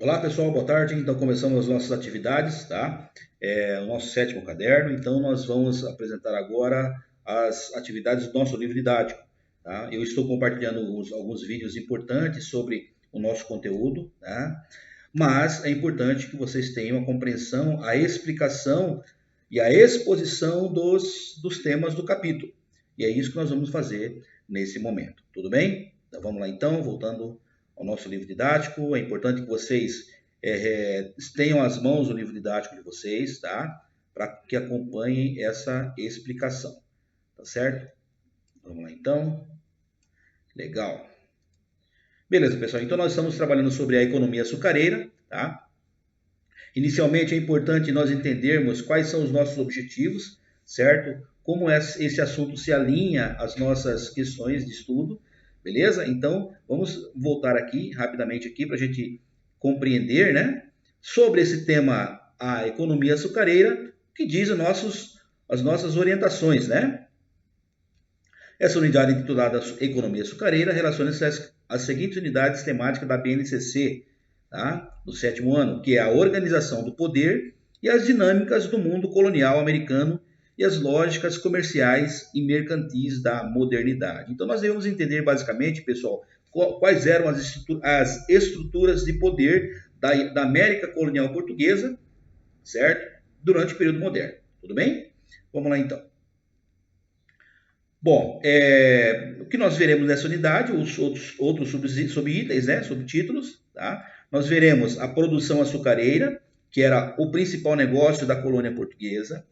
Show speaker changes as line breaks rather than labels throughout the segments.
Olá pessoal, boa tarde. Então começamos as nossas atividades, tá? O nosso sétimo caderno. Então nós vamos apresentar agora as atividades do nosso livro didático, tá? Eu estou compartilhando alguns vídeos importantes sobre o nosso conteúdo, tá? Mas é importante que vocês tenham a compreensão, a explicação e a exposição dos temas do capítulo. E é isso que nós vamos fazer nesse momento. Tudo bem? Então vamos lá então, voltando ao nosso livro didático. É importante que vocês tenham às mãos o livro didático de vocês, tá? Para que acompanhem essa explicação. Tá certo? Vamos lá então. Legal. Beleza, pessoal. Então nós estamos trabalhando sobre a economia açucareira, tá? Inicialmente é importante nós entendermos quais são os nossos objetivos, certo? Como esse assunto se alinha às nossas questões de estudo, beleza? Então, vamos voltar aqui rapidamente aqui para a gente compreender, né? Sobre esse tema, a economia açucareira, que diz as nossas orientações, né? Essa unidade intitulada Economia Açucareira relaciona-se às seguintes unidades temáticas da BNCC, tá? Do sétimo ano, que é a organização do poder e as dinâmicas do mundo colonial americano e as lógicas comerciais e mercantis da modernidade. Então, nós devemos entender basicamente, pessoal, quais eram as estruturas de poder da América colonial portuguesa, certo? Durante o período moderno. Tudo bem? Vamos lá então. Bom, o que nós veremos nessa unidade, os outros subitens, né, subtítulos, tá? Nós veremos a produção açucareira, que era o principal negócio da colônia portuguesa.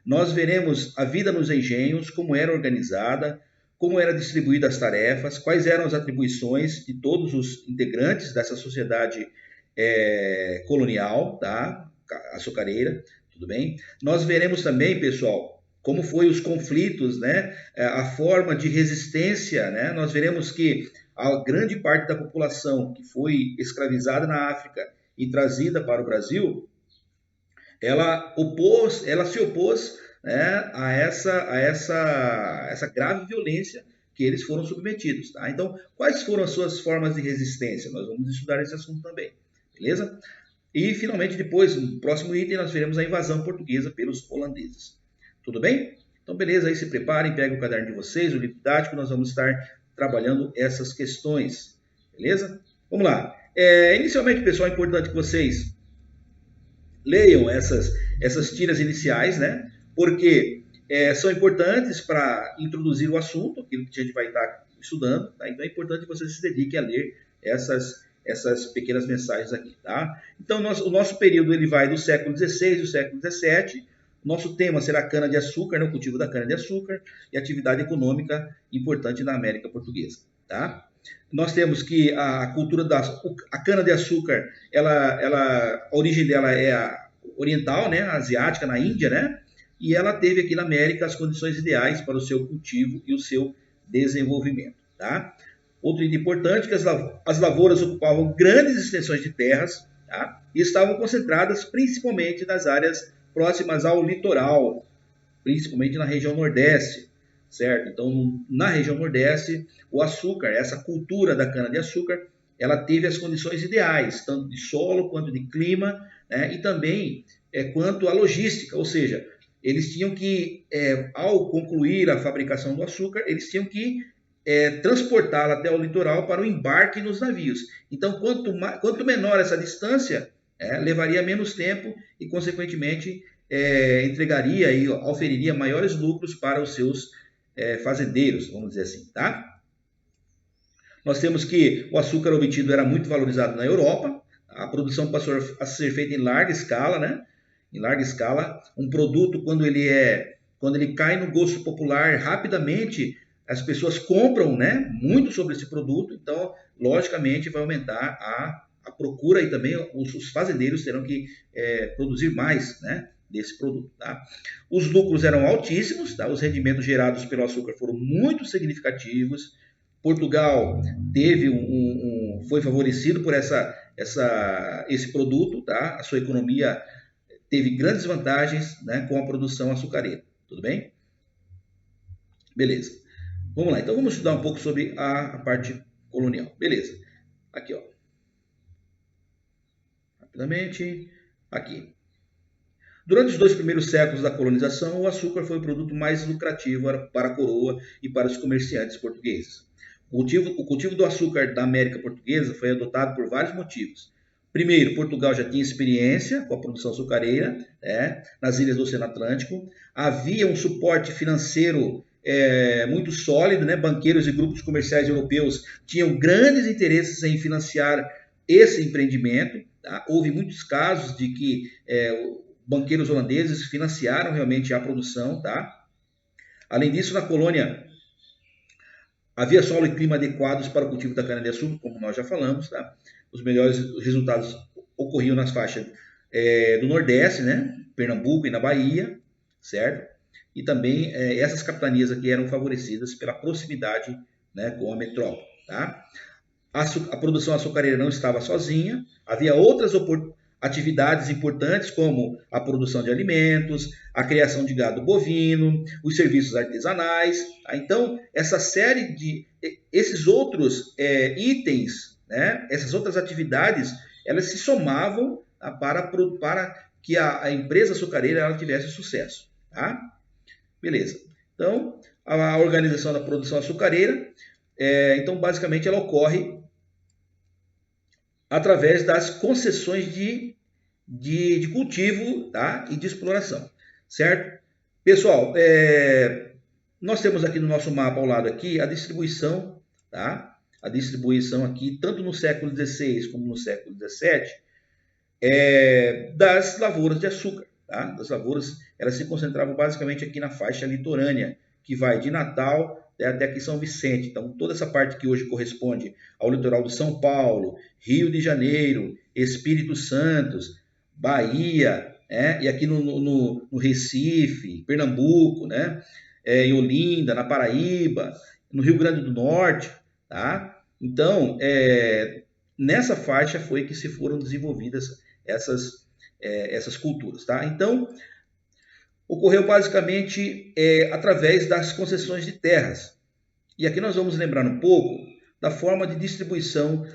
Nós veremos a vida nos engenhos, como era organizada, como eram distribuídas as tarefas, quais eram as atribuições de todos os integrantes dessa sociedade colonial, tá? Açucareira, tudo bem? Nós veremos também, pessoal, como foi os conflitos, né? A forma de resistência, né? Nós veremos que a grande parte da população que foi escravizada na África e trazida para o Brasil, ela se opôs, né, a essa grave violência que eles foram submetidos, tá? Então, quais foram as suas formas de resistência? Nós vamos estudar esse assunto também, beleza? E, finalmente, depois, no próximo item, nós veremos a invasão portuguesa pelos holandeses. Tudo bem? Então, beleza, aí se preparem, peguem o caderno de vocês, o livro didático, nós vamos estar trabalhando essas questões, beleza? Vamos lá. Inicialmente, pessoal, é importante que vocês leiam essas tiras iniciais, né? Porque são importantes para introduzir o assunto, aquilo que a gente vai estar estudando, tá? Então é importante que você se dedique a ler essas pequenas mensagens aqui, tá? Então o nosso período ele vai do século XVI ao século XVII. Nosso tema será cana-de-açúcar, né? O cultivo da cana-de-açúcar e atividade econômica importante na América Portuguesa, tá? Nós temos que a cultura a cana-de-açúcar, a origem dela é oriental, né? Asiática, na Índia, né? E ela teve aqui na América as condições ideais para o seu cultivo e o seu desenvolvimento, tá? Outro item importante é que as lavouras ocupavam grandes extensões de terras, tá? E estavam concentradas principalmente nas áreas próximas ao litoral, principalmente na região nordeste, certo? Então, na região nordeste, o açúcar, essa cultura da cana-de-açúcar, ela teve as condições ideais, tanto de solo quanto de clima, né? E também quanto à logística, ou seja, eles tinham que, ao concluir a fabricação do açúcar, eles tinham que transportá-la até o litoral para o embarque nos navios. Então, quanto menor essa distância, levaria menos tempo e, consequentemente, entregaria e oferiria maiores lucros para os seus fazendeiros, vamos dizer assim, tá? Nós temos que o açúcar obtido era muito valorizado na Europa, a produção passou a ser feita em larga escala, né? Em larga escala, um produto quando ele cai no gosto popular rapidamente, as pessoas compram, né, muito sobre esse produto, então logicamente vai aumentar a procura e também os fazendeiros terão que produzir mais, né, desse produto, tá? Os lucros eram altíssimos, tá? Os rendimentos gerados pelo açúcar foram muito significativos. Portugal foi favorecido por esse produto, tá? A sua economia teve grandes vantagens, né, com a produção açucareira. Tudo bem? Beleza. Vamos lá. Então vamos estudar um pouco sobre a parte colonial. Beleza. Aqui, ó. Rapidamente, aqui. Durante os 2 primeiros séculos da colonização, o açúcar foi o produto mais lucrativo para a coroa e para os comerciantes portugueses. O cultivo do açúcar da América Portuguesa foi adotado por vários motivos. Primeiro, Portugal já tinha experiência com a produção açucareira, nas ilhas do Oceano Atlântico. Havia um suporte financeiro muito sólido, banqueiros e grupos comerciais europeus tinham grandes interesses em financiar esse empreendimento. Tá? Houve muitos casos de que banqueiros holandeses financiaram realmente a produção. Tá? Além disso, na colônia havia solo e clima adequados para o cultivo da cana-de-açúcar, como nós já falamos. Tá? Os melhores resultados ocorriam nas faixas do Nordeste, Pernambuco e na Bahia, certo? E também essas capitanias aqui eram favorecidas pela proximidade com a metrópole. Tá? A produção açucareira não estava sozinha, havia outras atividades importantes como a produção de alimentos, a criação de gado bovino, os serviços artesanais. Tá? Então, essa série de esses outros itens, essas outras atividades, elas se somavam para que a empresa açucareira ela tivesse sucesso. Tá? Beleza. Então, a organização da produção açucareira, então, basicamente, ela ocorre através das concessões de cultivo, tá? E de exploração, certo? Pessoal, nós temos aqui no nosso mapa ao lado aqui a distribuição, tá? A distribuição aqui, tanto no século XVI como no século XVII, das lavouras de açúcar. Tá? Das lavouras, elas se concentravam basicamente aqui na faixa litorânea, que vai de Natal até aqui São Vicente. Então, toda essa parte que hoje corresponde ao litoral de São Paulo, Rio de Janeiro, Espírito Santo, Bahia, e aqui no Recife, Pernambuco, em Olinda, na Paraíba, no Rio Grande do Norte. Tá? Então, nessa faixa foi que se foram desenvolvidas essas culturas. Tá? Então, ocorreu basicamente através das concessões de terras. E aqui nós vamos lembrar um pouco da forma de distribuição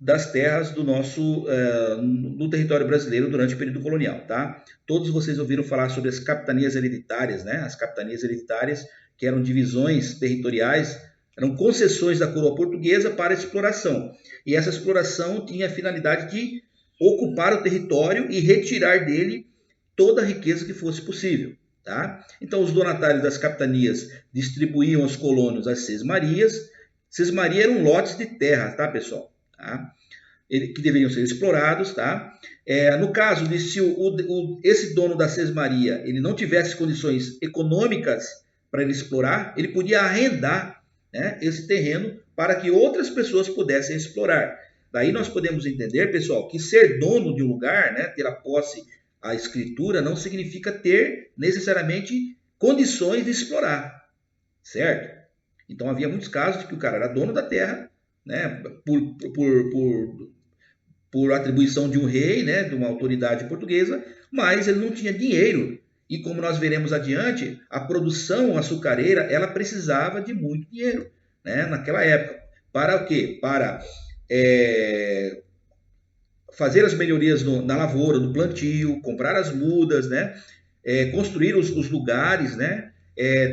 das terras do território brasileiro durante o período colonial. Tá? Todos vocês ouviram falar sobre as capitanias hereditárias, As capitanias hereditárias, que eram divisões territoriais, eram concessões da coroa portuguesa para exploração. E essa exploração tinha a finalidade de ocupar o território e retirar dele toda a riqueza que fosse possível. Tá? Então, os donatários das capitanias distribuíam aos colonos as sesmarias. Sesmaria eram lotes de terra, tá, pessoal? Tá? Que deveriam ser explorados. Tá? No caso de se esse dono da sesmaria ele não tivesse condições econômicas para ele explorar, ele podia arrendar esse terreno para que outras pessoas pudessem explorar. Daí nós podemos entender, pessoal, que ser dono de um lugar, ter a posse, a escritura, não significa ter necessariamente condições de explorar, certo? Então havia muitos casos de que o cara era dono da terra, por atribuição de um rei, de uma autoridade portuguesa, mas ele não tinha dinheiro. E como nós veremos adiante, a produção açucareira ela precisava de muito dinheiro, naquela época. Para o quê? Para fazer as melhorias na lavoura, no plantio, comprar as mudas, construir os lugares,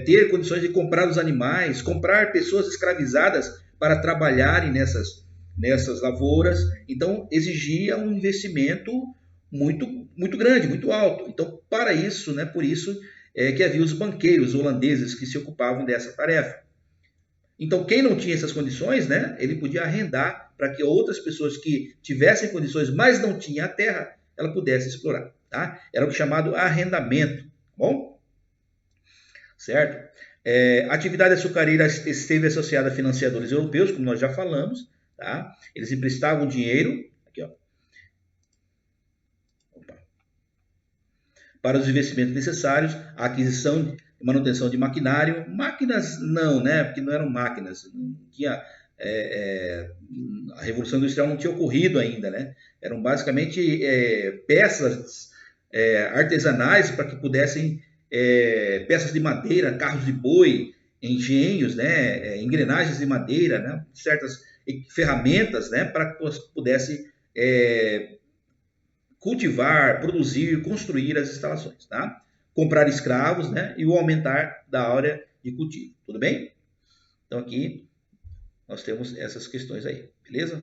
ter condições de comprar os animais, comprar pessoas escravizadas para trabalharem nessas lavouras. Então, exigia um investimento muito, muito grande, muito alto. Então, para isso, por isso que havia os banqueiros holandeses que se ocupavam dessa tarefa. Então, quem não tinha essas condições, ele podia arrendar para que outras pessoas que tivessem condições, mas não tinham a terra, ela pudesse explorar. Tá? Era o chamado arrendamento. Bom? Certo? A atividade açucareira esteve associada a financiadores europeus, como nós já falamos. Tá? Eles emprestavam dinheiro aqui, ó, para os investimentos necessários, a aquisição e manutenção de maquinário. Máquinas não, porque não eram máquinas. Não tinha, a Revolução Industrial não tinha ocorrido ainda. Eram basicamente peças artesanais para que pudessem, peças de madeira, carros de boi, engenhos, engrenagens de madeira, certas ferramentas para que pudesse cultivar, produzir, construir as instalações, tá? Comprar escravos, né? E o aumentar da área de cultivo, tudo bem? Então aqui nós temos essas questões aí, beleza?